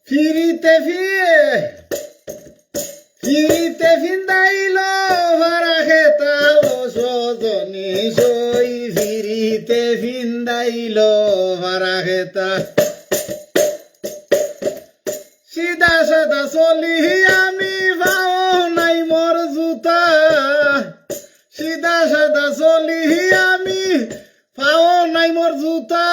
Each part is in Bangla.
ফিরিতে ফিন্দাইল ভাড়া খেতালো সজনী সই ফিরিতে ফিন্দাইল ভাড়া খেতা সিধা সাদা চলি আমি পাও নাই মোর জুতা সিধা সাদা চলি আমি পাও নাই মোর জুতা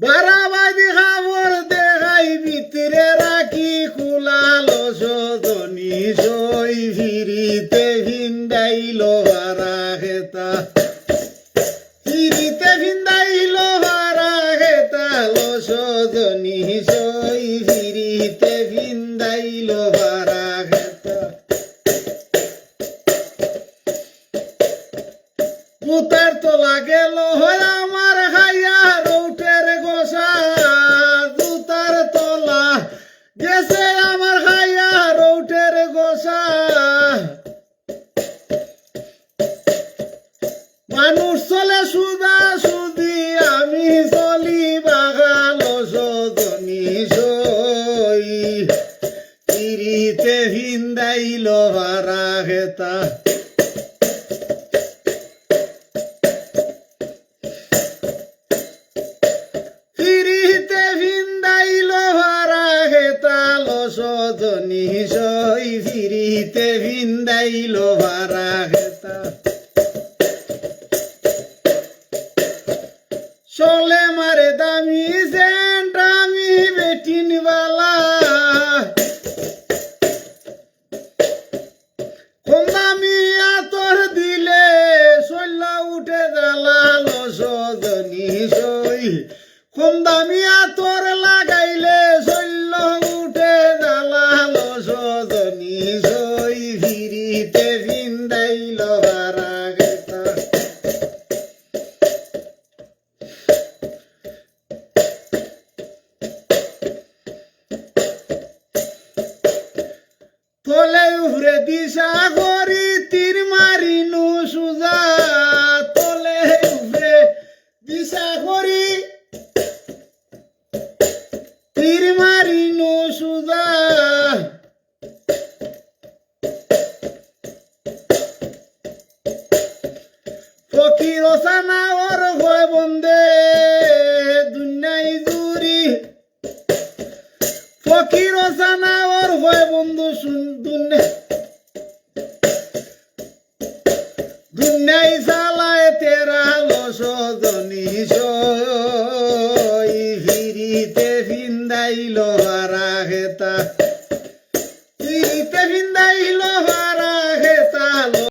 বারাবাদি খবর দেখাই ভিতরে রাখি খুলালো সজনী সই ফিরিতে ফিন্দাইল ভাড়া খেতা ফিরিতে ফিন্দাইল ভাড়া খেতালো সজনী সই ফিরিতে ফিন্দাইল ভাড়া খেতা পুতার তোলা গেল হয় আমার খাইয়া রৌটের গোসা জুতার তোলা গেছে আমার খাইয়া রৌটের গোসা মানুষ চলে সুদা সুদি আমি চলি বাগালো সজনী সই ফিরিতে ফিন্দাইল ভাড়া খেতা ফিরিতে ফিন্দাইল ভাড়া খেতালো সজনী সই ফিরিতে ফিন্দাইল ভাড়া খেতা চলে মারে দামি সেন্ট আমি বেটিনওয়ালা কম দামি আতর দিলে শৈল উঠে জ্বালালো সজনী সই কম দামি আতর লাগাইলে শৈল উঠে জ্বালালো সজনী সই ফিরিতে ফিন্দাইল ভাড়া খেতা তোলে উফরে দিশা করি তীর মারিনু সুজা তোলে উফরে দিশা করি তীর মারিনু সুজা ফকির সানা ওর হয় বন্দে দুনিয়াই জুরি ফকির সানা ওর হয় বন্ধু দুনিয়াই চালায় তেরা লো সজনী সই ফিরিতে ফিন্দাইল ভাড়া খেতা